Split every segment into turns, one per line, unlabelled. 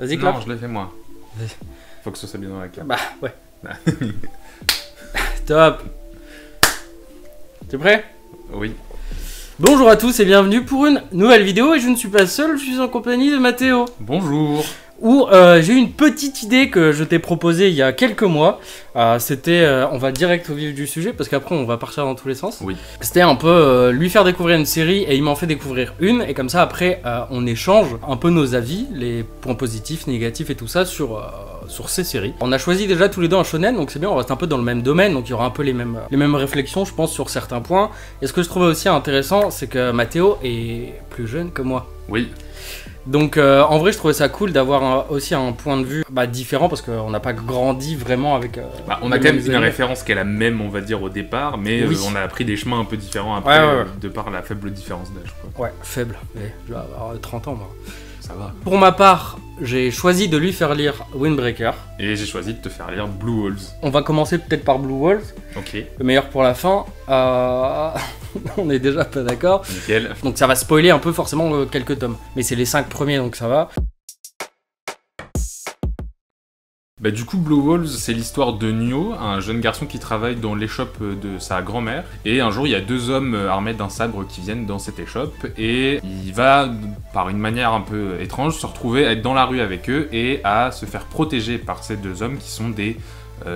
Vas-y, clap.
Non, je l'ai fait moi. Faut que ce soit bien dans la cam.
Bah, ouais. Top. T'es prêt?
Oui.
Bonjour à tous et bienvenue pour une nouvelle vidéo. Et je ne suis pas seul, je suis en compagnie de Mathéo.
Bonjour.
Où j'ai eu une petite idée que je t'ai proposée il y a quelques mois. C'était, on va direct au vif du sujet parce qu'après on va partir dans tous les sens.
Oui.
C'était un peu lui faire découvrir une série et il m'en fait découvrir une. Et comme ça après on échange un peu nos avis, les points positifs, négatifs et tout ça sur ces séries. On a choisi déjà tous les deux un shonen, donc c'est bien, on reste un peu dans le même domaine, donc il y aura un peu les mêmes réflexions je pense sur certains points. Et ce que je trouvais aussi intéressant, c'est que Mathéo est plus jeune que moi.
Oui.
Donc en vrai je trouvais ça cool d'avoir aussi un point de vue différent parce qu'on n'a pas grandi vraiment avec...
on a quand même une référence qui est la même on va dire au départ, mais
oui.
On a pris des chemins un peu différents après
ouais.
De par la faible différence d'âge.
Ouais, faible, mais je vais avoir 30 ans moi.
Ça va.
Pour ma part, j'ai choisi de lui faire lire Windbreaker.
Et j'ai choisi de te faire lire Blue Walls.
On va commencer peut-être par Blue Walls.
Ok.
Le meilleur pour la fin. On est déjà pas d'accord.
Nickel.
Donc ça va spoiler un peu forcément quelques tomes. Mais c'est les 5 premiers donc ça va.
Bah du coup Blue Walls c'est l'histoire de Nyo, un jeune garçon qui travaille dans l'échoppe de sa grand-mère. Et un jour il y a deux hommes armés d'un sabre qui viennent dans cette échoppe. Et il va, par une manière un peu étrange, se retrouver à être dans la rue avec eux et à se faire protéger par ces deux hommes qui sont des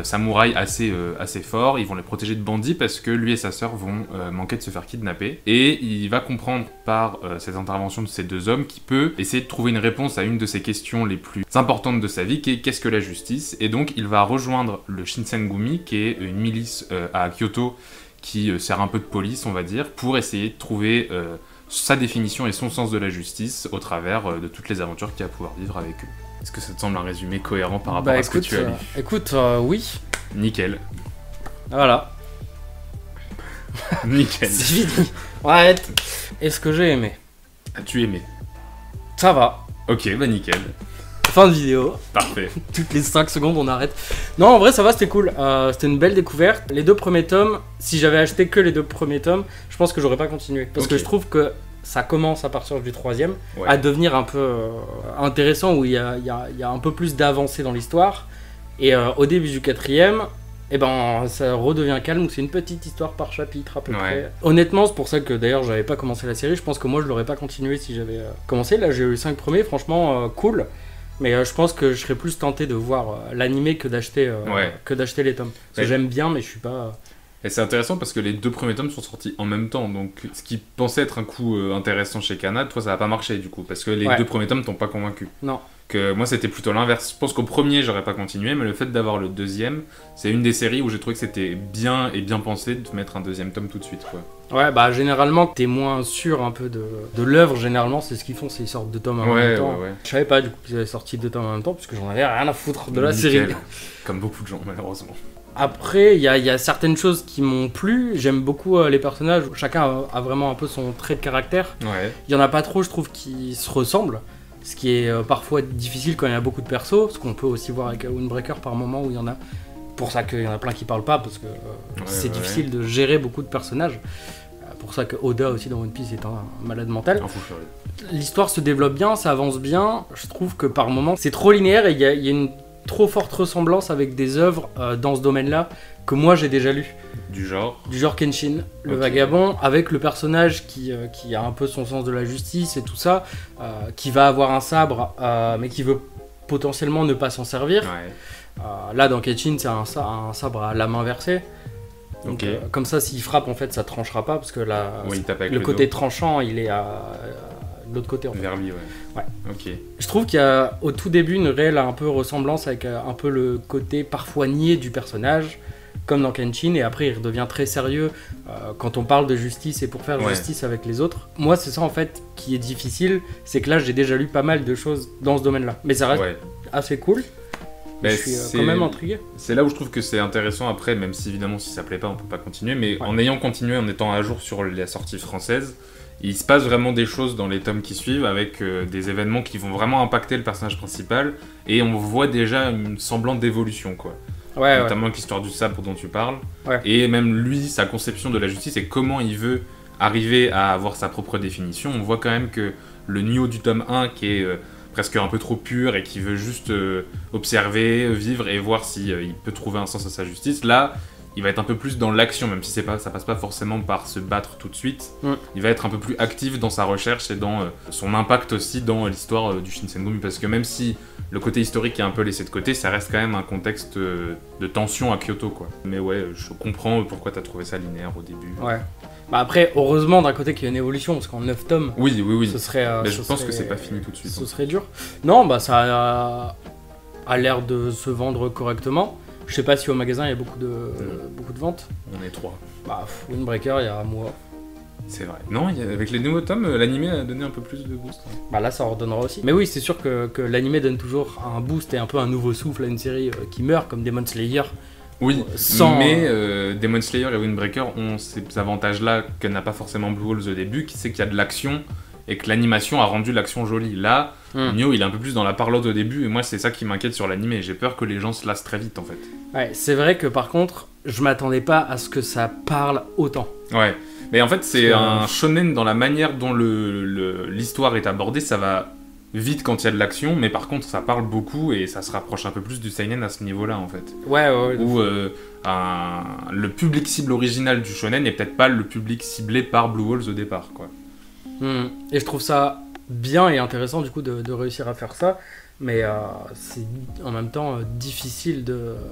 samouraïs assez forts. Ils vont les protéger de bandits parce que lui et sa sœur vont manquer de se faire kidnapper. Et il va comprendre par cette intervention de ces deux hommes qu'il peut essayer de trouver une réponse à une de ses questions les plus importantes de sa vie, qui est qu'est-ce que la justice. Et donc il va rejoindre le Shinsengumi, qui est une milice à Kyoto qui sert un peu de police, on va dire, pour essayer de trouver sa définition et son sens de la justice au travers de toutes les aventures qu'il va pouvoir vivre avec eux. Est-ce que ça te semble un résumé cohérent par rapport à ce que tu as lu?
Écoute, oui.
Nickel.
Voilà.
Nickel.
C'est fini. Arrête. Est-ce que j'ai aimé?
As-tu aimé?
Ça va.
Ok, bah nickel.
Fin de vidéo.
Parfait.
Toutes les 5 secondes on arrête. Non en vrai ça va, c'était cool. C'était une belle découverte. Les 2 premiers tomes, si j'avais acheté que les 2 premiers tomes, je pense que j'aurais pas continué. Parce que je trouve que ça commence à partir du 3e à devenir un peu intéressant, où il y a un peu plus d'avancée dans l'histoire. Et au début du 4e, ça redevient calme, où c'est une petite histoire par chapitre à peu près. Honnêtement, c'est pour ça que d'ailleurs j'avais pas commencé la série. Je pense que moi je l'aurais pas continué si j'avais commencé. Là j'ai eu les 5 premiers, franchement cool. Mais je pense que je serais plus tenté de voir l'animé que d'acheter les tomes. Parce que j'aime bien, mais je suis pas...
Et c'est intéressant parce que les 2 premiers tomes sont sortis en même temps, donc ce qui pensait être un coup intéressant chez Kana, toi ça n'a pas marché du coup, parce que les 2 premiers tomes t'ont pas convaincu.
Non.
Que moi c'était plutôt l'inverse. Je pense qu'au premier j'aurais pas continué, mais le fait d'avoir le 2e, c'est une des séries où j'ai trouvé que c'était bien pensé de mettre un 2e tome tout de suite, quoi.
Ouais, généralement t'es moins sûr un peu de l'œuvre, généralement c'est ce qu'ils font, c'est ils sortent 2 tomes en même temps. Je savais pas du coup qu'ils avaient sorti 2 tomes en même temps, parce que j'en avais rien à foutre de la série.
Comme beaucoup de gens malheureusement.
Après, il y a certaines choses qui m'ont plu. J'aime beaucoup les personnages. Chacun a vraiment un peu son trait de caractère. Il y en a pas trop, je trouve, qui se ressemblent. Ce qui est parfois difficile quand il y a beaucoup de persos. Ce qu'on peut aussi voir avec Windbreaker par moment où il y en a. Pour ça qu'il y en a plein qui parlent pas, parce que c'est difficile de gérer beaucoup de personnages. Pour ça que Oda aussi dans One Piece est un malade mental. L'histoire se développe bien, ça avance bien. Je trouve que par moments c'est trop linéaire et il y a une trop forte ressemblance avec des œuvres dans ce domaine-là que moi j'ai déjà lu. Du genre Kenshin, le vagabond, avec le personnage qui a un peu son sens de la justice et tout ça, qui va avoir un sabre, mais qui veut potentiellement ne pas s'en servir. Là dans Kenshin c'est un sabre à la main versée. Donc, comme ça s'il frappe en fait ça tranchera pas, parce que le côté tranchant il est de l'autre côté en fait.
Vers lui,
Je trouve qu'il y a au tout début une réelle un peu ressemblance avec un peu le côté parfois niais du personnage, comme dans Kenshin, et après il redevient très sérieux quand on parle de justice et pour faire justice avec les autres. Moi c'est ça en fait qui est difficile, c'est que là j'ai déjà lu pas mal de choses dans ce domaine-là, mais ça reste assez cool. Je suis quand même intrigué.
C'est là où je trouve que c'est intéressant après, même si évidemment si ça plaît pas on peut pas continuer, mais en ayant continué, en étant à jour sur la sortie française, il se passe vraiment des choses dans les tomes qui suivent, avec des événements qui vont vraiment impacter le personnage principal, et on voit déjà une semblante d'évolution, quoi. Notamment l'histoire du sabre dont tu parles, et même lui, sa conception de la justice et comment il veut arriver à avoir sa propre définition. On voit quand même que le Nyo du tome 1, qui est presque un peu trop pur et qui veut juste observer, vivre et voir si il peut trouver un sens à sa justice. Là, il va être un peu plus dans l'action, même si ça passe pas forcément par se battre tout de suite. Il va être un peu plus actif dans sa recherche et dans son impact aussi dans l'histoire du Shinsengumi, parce que même si le côté historique est un peu laissé de côté, ça reste quand même un contexte de tension à Kyoto, quoi. Mais ouais, je comprends pourquoi t'as trouvé ça linéaire au début.
Ouais. Bah après, heureusement d'un côté qu'il y a une évolution, parce qu'en 9 tomes,
oui.
ce serait...
mais je pense que c'est pas fini tout de suite.
Ce serait dur. Non, bah ça a l'air de se vendre correctement. Je sais pas si au magasin il y a beaucoup de ventes.
On est 3.
Bah, Windbreaker, il y a un mois.
C'est vrai. Non, avec les nouveaux tomes, l'animé a donné un peu plus de boost. Hein.
Bah là, ça en redonnera aussi. Mais oui, c'est sûr que l'animé donne toujours un boost et un peu un nouveau souffle à une série qui meurt, comme Demon Slayer.
Oui, mais Demon Slayer et Windbreaker ont ces avantages-là que n'a pas forcément Blue Wolves au début, qui c'est qu'il y a de l'action et que l'animation a rendu l'action jolie. Là, Nioh, il est un peu plus dans la parlotte au début, et moi, c'est ça qui m'inquiète sur l'animé. J'ai peur que les gens se lassent très vite, en fait.
Ouais, c'est vrai que par contre, je m'attendais pas à ce que ça parle autant.
Ouais, mais en fait, c'est un shonen dans la manière dont l'histoire est abordée, ça va vite quand il y a de l'action, mais par contre, ça parle beaucoup, et ça se rapproche un peu plus du seinen à ce niveau-là, en fait.
Ouais.
Où le public cible original du shonen n'est peut-être pas le public ciblé par Blue Wolves au départ, quoi.
Et je trouve ça bien et intéressant du coup de réussir à faire ça, mais c'est en même temps difficile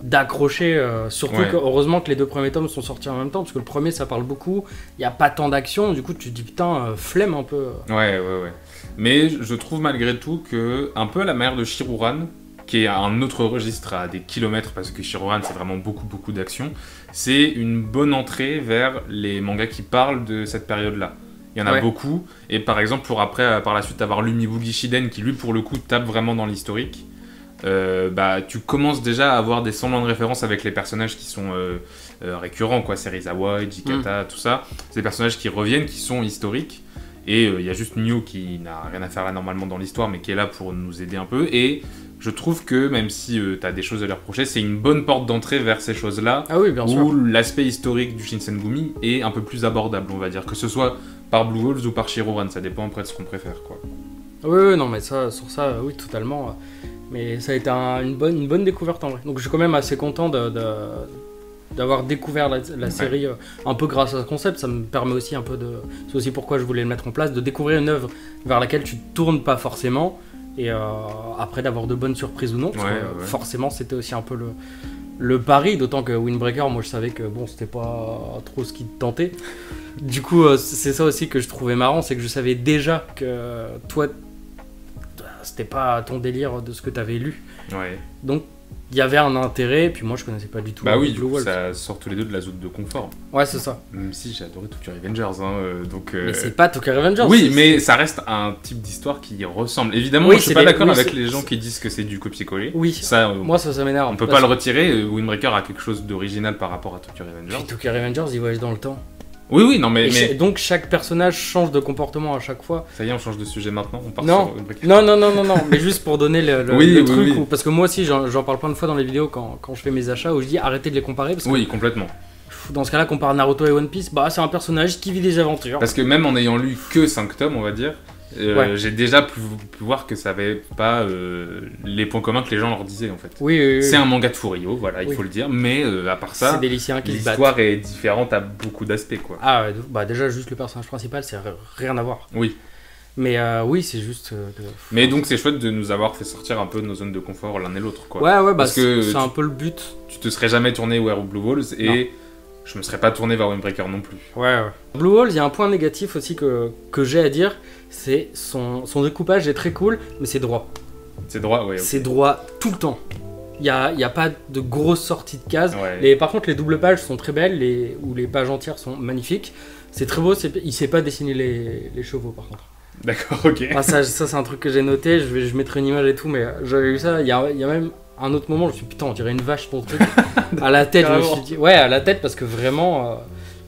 d'accrocher, surtout que heureusement que les 2 premiers tomes sont sortis en même temps, parce que le premier ça parle beaucoup, il n'y a pas tant d'action, du coup tu te dis putain, flemme un peu.
Ouais. Mais je trouve malgré tout que, un peu à la manière de Shiruran, qui est un autre registre à des kilomètres, parce que Shiruran c'est vraiment beaucoup d'action, c'est une bonne entrée vers les mangas qui parlent de cette période-là. Il y en a beaucoup, et par exemple pour après, par la suite, avoir lu Mibugi Shiden qui lui pour le coup tape vraiment dans l'historique, tu commences déjà à avoir des semblants de référence avec les personnages qui sont récurrents, quoi, Serizawa, Jikata, tout ça. C'est des personnages qui reviennent, qui sont historiques, et il y a juste Nioh qui n'a rien à faire là normalement dans l'histoire, mais qui est là pour nous aider un peu, et je trouve que même si t'as des choses à lui reprocher, c'est une bonne porte d'entrée vers ces choses-là, où l'aspect historique du Shinsengumi est un peu plus abordable, on va dire, que ce soit par Blue Wolves ou par Shiruran, ça dépend après de ce qu'on préfère, quoi.
Oui, non, mais ça, sur ça, oui, totalement. Mais ça a été une bonne découverte en vrai. Donc je suis quand même assez content d'avoir découvert la série un peu grâce à ce concept. Ça me permet aussi un peu de... C'est aussi pourquoi je voulais le mettre en place, de découvrir une œuvre vers laquelle tu te tournes pas forcément, et après d'avoir de bonnes surprises ou non, parce que forcément c'était aussi un peu le pari, d'autant que Windbreaker, moi je savais que bon, c'était pas trop ce qui te tentait. Du coup, c'est ça aussi que je trouvais marrant, c'est que je savais déjà que toi, c'était pas ton délire de ce que t'avais lu. Ouais. Donc, il y avait un intérêt, puis moi je connaissais pas du tout.
Bah oui, du coup, ça sort tous les deux de la zone de confort.
Ouais, c'est ça.
Même si j'ai adoré Tokyo Revengers, donc...
Mais c'est pas Tokyo Revengers.
Oui, mais ça reste un type d'histoire qui ressemble. Évidemment, je suis pas d'accord avec les gens qui disent que c'est du copier-coller.
Oui, ça, moi ça m'énerve.
On peut pas le retirer, Windbreaker a quelque chose d'original par rapport à Tokyo Revengers.
Puis Tokyo Revengers, il voyage dans le temps.
Oui, non, mais...
Donc chaque personnage change de comportement à chaque fois.
Ça y est, on change de sujet maintenant, on part
sur Windbreaker. Non, mais juste pour donner le truc.
Oui.
Parce que moi aussi, j'en parle plein de fois dans les vidéos quand je fais mes achats, où je dis arrêtez de les comparer. Parce que,
complètement.
Dans ce cas-là, compare Naruto et One Piece, c'est un personnage qui vit des aventures.
Parce que même en ayant lu que 5 tomes, on va dire, j'ai déjà pu voir que ça avait pas les points communs que les gens leur disaient en fait.
Oui.
C'est un manga de Furio, voilà, il faut le dire, mais à part ça, l'histoire est différente à beaucoup d'aspects, quoi.
Ah, déjà juste le personnage principal, c'est rien à voir.
Oui.
Mais oui, c'est juste.
Mais donc c'est chouette de nous avoir fait sortir un peu de nos zones de confort l'un et l'autre, quoi.
Ouais, parce que c'est un peu le but.
Tu te serais jamais tourné vers Blue Wolves et je me serais pas tourné vers Windbreaker non plus.
Ouais. Blue Wolves, il y a un point négatif aussi que j'ai à dire, c'est son découpage est très cool, mais c'est droit.
C'est droit, ouais.
C'est droit tout le temps. Il y a pas de grosses sorties de cases. Ouais. Par contre, les doubles pages sont très belles, ou les pages entières sont magnifiques. C'est très beau, il sait pas dessiner les chevaux par contre.
D'accord, ok.
Ça c'est un truc que j'ai noté, je mettrai une image et tout, mais j'avais vu ça, il y a même un autre moment, je me suis dit putain, on dirait une vache ton truc. À la tête, je me suis dit, à la tête, parce que vraiment,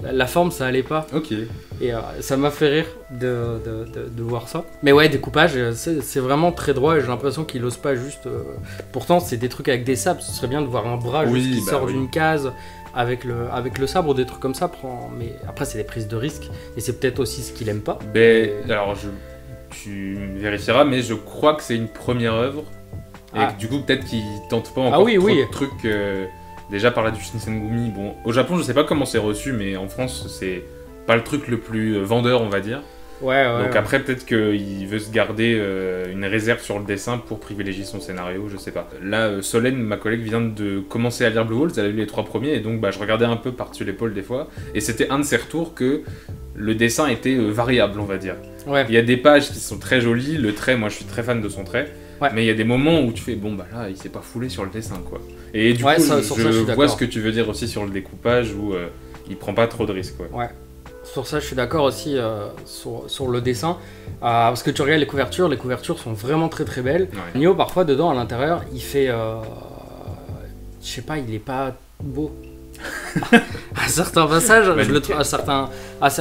la forme ça allait pas.
Ok.
Et ça m'a fait rire de voir ça. Mais ouais, découpage, c'est vraiment très droit et j'ai l'impression qu'il ose pas juste. Pourtant, c'est des trucs avec des sabres, ce serait bien de voir un bras qui sort d'une case. Avec le sabre ou des trucs comme ça, mais après c'est des prises de risque et c'est peut-être aussi ce qu'il aime pas.
Alors tu vérifieras, mais je crois que c'est une première œuvre. Et que, du coup, peut-être qu'ils tentent pas encore trop de trucs. Déjà, par là du Shinsengumi, bon, au Japon, je sais pas comment c'est reçu, mais en France, c'est pas le truc le plus vendeur, on va dire. Donc après, peut-être qu'il veut se garder une réserve sur le dessin pour privilégier son scénario, je sais pas. Là, Solène, ma collègue, vient de commencer à lire Blue Walls, elle a lu les 3 premiers, et donc je regardais un peu par-dessus l'épaule des fois, et c'était un de ses retours que le dessin était variable, on va dire. Il y a des pages qui sont très jolies, le trait, moi je suis très fan de son trait, mais il y a des moments où tu fais, bon là, il s'est pas foulé sur le dessin, quoi. Et du coup, je vois ce que tu veux dire aussi sur le découpage, où il prend pas trop de risques, quoi.
Sur ça, je suis d'accord aussi sur le dessin. Parce que tu regardes les couvertures sont vraiment très très belles. Nioh, parfois, dedans, à l'intérieur, il fait... je sais pas, il est pas beau. À certains passages, je le trouve...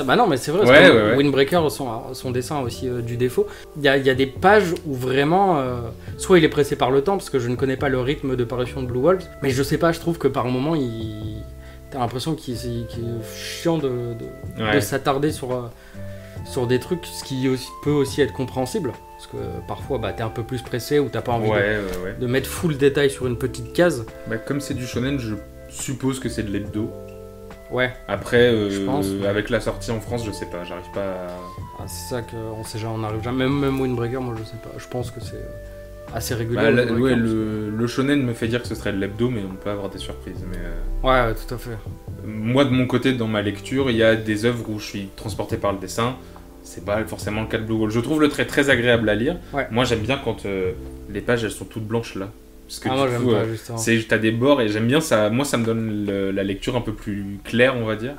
bah non, mais c'est vrai, Windbreaker, son dessin a aussi du défaut. Il y a des pages où vraiment... soit il est pressé par le temps, parce que je ne connais pas le rythme de parution de Blue Walls, mais je sais pas, je trouve que par moment, t'as l'impression qu'il est chiant de s'attarder sur des trucs, ce qui peut aussi être compréhensible, parce que parfois t'es un peu plus pressé ou t'as pas envie de mettre full détail sur une petite case.
Comme c'est du shonen, je suppose que c'est de l'hebdo.
Après,
je pense, avec la sortie en France, je sais pas, j'arrive pas à...
c'est ça qu'on sait jamais, on arrive jamais, même Windbreaker, moi je sais pas, je pense que c'est assez régulier.
Le shonen me fait dire que ce serait de l'hebdo, mais on peut avoir des surprises. Mais
tout à fait.
Moi, de mon côté, dans ma lecture, il y a des œuvres où je suis transporté par le dessin. C'est pas forcément le cas de Blue Walls. Je trouve le trait très agréable à lire. Moi, j'aime bien quand les pages elles sont toutes blanches là. Parce que
moi, j'aime pas, justement.
T'as des bords et j'aime bien ça. Moi, ça me donne la lecture un peu plus claire, on va dire.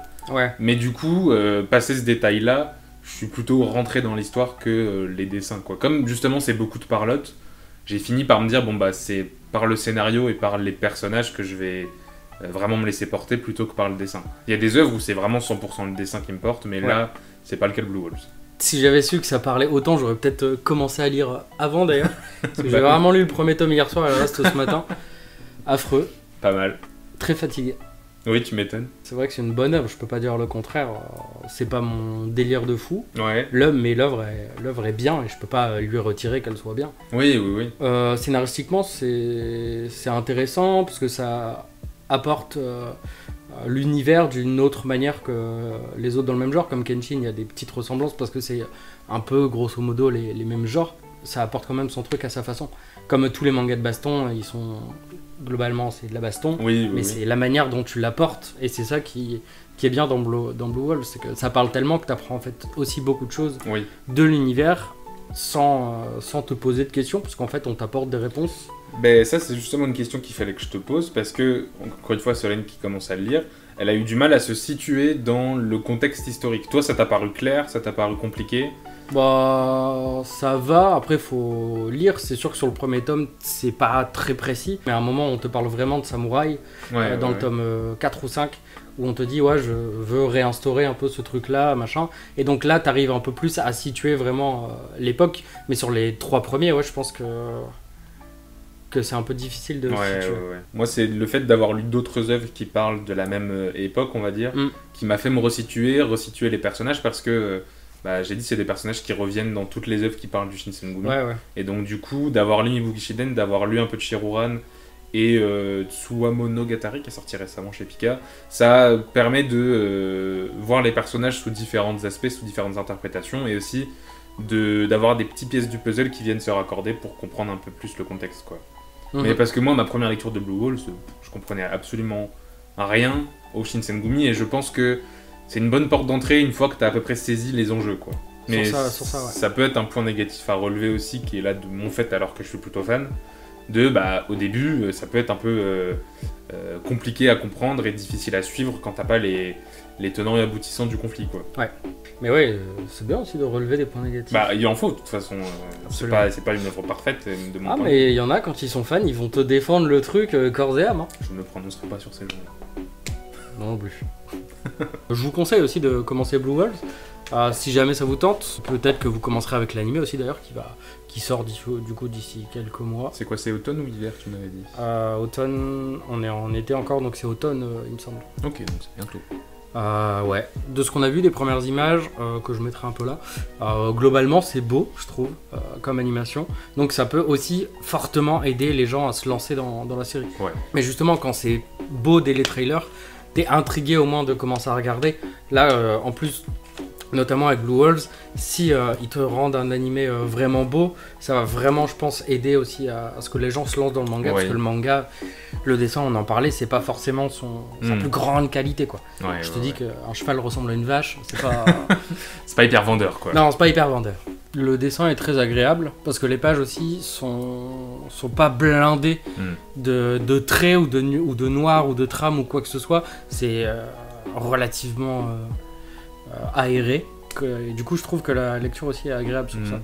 Mais du coup, passer ce détail là, je suis plutôt rentré dans l'histoire que les dessins, quoi. Comme justement, c'est beaucoup de parlotte. J'ai fini par me dire, c'est par le scénario et par les personnages que je vais vraiment me laisser porter plutôt que par le dessin. Il y a des œuvres où c'est vraiment 100% le dessin qui me porte, mais là, c'est pas le cas de Blue Walls.
Si j'avais su que ça parlait autant, j'aurais peut-être commencé à lire avant d'ailleurs. Parce que j'ai vraiment lu le premier tome hier soir et le reste ce matin. Affreux.
Pas mal.
Très fatigué.
Oui, tu m'étonnes.
C'est vrai que c'est une bonne œuvre, je peux pas dire le contraire. C'est pas mon délire de fou. Mais l'œuvre est bien et je peux pas lui retirer qu'elle soit bien.
Oui.
Scénaristiquement, c'est intéressant parce que ça apporte l'univers d'une autre manière que les autres dans le même genre. Comme Kenshin, il y a des petites ressemblances parce que c'est un peu grosso modo les mêmes genres. Ça apporte quand même son truc à sa façon. Comme tous les mangas de baston, ils sont... Globalement, c'est de la baston, mais c'est la manière dont tu l'apportes, et c'est ça qui est bien dans Blue Walls, c'est que ça parle tellement que tu apprends en fait aussi beaucoup de choses de l'univers sans te poser de questions, parce qu'en fait on t'apporte des réponses.
Ça c'est justement une question qu'il fallait que je te pose, parce que, encore une fois, Solène qui commence à le lire, elle a eu du mal à se situer dans le contexte historique. Toi, ça t'a paru clair, ça t'a paru compliqué ?
Ça va, après faut lire, c'est sûr que sur le premier tome c'est pas très précis, mais à un moment on te parle vraiment de samouraï, dans le tome 4 ou 5, où on te dit je veux réinstaurer un peu ce truc là, machin, et donc là t'arrives un peu plus à situer vraiment l'époque, mais sur les 3 premiers, je pense que c'est un peu difficile de situer.
Moi c'est le fait d'avoir lu d'autres œuvres qui parlent de la même époque, on va dire, qui m'a fait me resituer les personnages, parce que j'ai dit c'est des personnages qui reviennent dans toutes les œuvres qui parlent du Shinsengumi. Et donc du coup, d'avoir lu Mibuki Shiden, d'avoir lu un peu de Shiruran et Tsuwamonogatari qui est sorti récemment chez Pika, ça permet de voir les personnages sous différents aspects, sous différentes interprétations, et aussi d'avoir des petites pièces du puzzle qui viennent se raccorder pour comprendre un peu plus le contexte, quoi. Mais parce que moi, ma première lecture de Blue Walls, je comprenais absolument rien au Shinsengumi, et je pense que c'est une bonne porte d'entrée une fois que tu as à peu près saisi les enjeux, quoi. Mais ça peut être un point négatif à relever aussi, qui est là de mon fait, alors que je suis plutôt fan, au début, ça peut être un peu compliqué à comprendre et difficile à suivre quand t'as pas les tenants et aboutissants du conflit, quoi.
Mais c'est bien aussi de relever des points négatifs.
Il en faut, de toute façon. C'est pas une œuvre parfaite de mon point.
Mais il y en a, quand ils sont fans, ils vont te défendre le truc corps et âme.
Je ne me prononcerai pas sur ces gens-là.
Non plus. Je vous conseille aussi de commencer Blue Walls. Si jamais ça vous tente, peut-être que vous commencerez avec l'anime aussi d'ailleurs, qui sort d'ici quelques mois.
C'est quoi, c'est automne ou hiver, tu m'avais dit ?
Automne, on est en été encore, donc c'est automne, il me semble.
Ok, donc c'est bientôt.
Ouais, de ce qu'on a vu des premières images, que je mettrai un peu là, globalement c'est beau, je trouve, comme animation. Donc ça peut aussi fortement aider les gens à se lancer dans la série.
Ouais.
Mais justement, quand c'est beau dès les trailers, t'es intrigué au moins de commencer à regarder. Là, en plus, notamment avec Blue Wolves, si ils te rendent un animé vraiment beau, ça va vraiment, je pense, aider aussi à ce que les gens se lancent dans le manga, parce que le manga, le dessin, on en parlait, c'est pas forcément sa plus grande qualité, quoi. Je te dis qu'un cheval ressemble à une vache, c'est pas...
c'est pas hyper vendeur, quoi.
Non, c'est pas hyper vendeur. Le dessin est très agréable, parce que les pages aussi sont pas blindées de traits ou de noir ou de trame ou quoi que ce soit. C'est relativement aéré. Et du coup, je trouve que la lecture aussi est agréable sur ça.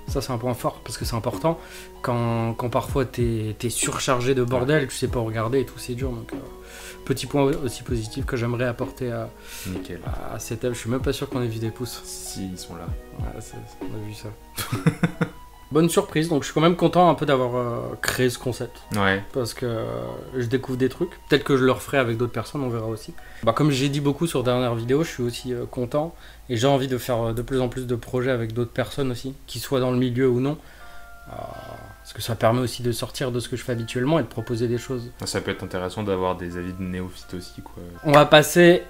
Ça, c'est un point fort, parce que c'est important. Quand parfois t'es surchargé de bordel, tu sais pas regarder et tout, c'est dur. Donc, petit point aussi positif que j'aimerais apporter à cette œuvre. Je suis même pas sûr qu'on ait vu des pouces.
Si, ils sont là.
Ouais, on a vu ça. Bonne surprise, donc je suis quand même content un peu d'avoir créé ce concept.
Ouais.
Parce que je découvre des trucs. Peut-être que je le referai avec d'autres personnes, on verra aussi. Comme j'ai dit beaucoup sur dernière vidéo, je suis aussi content. Et j'ai envie de faire de plus en plus de projets avec d'autres personnes aussi, qu'ils soient dans le milieu ou non. Parce que ça permet aussi de sortir de ce que je fais habituellement et de proposer des choses.
Ça peut être intéressant d'avoir des avis de néophytes aussi, quoi.
On va passer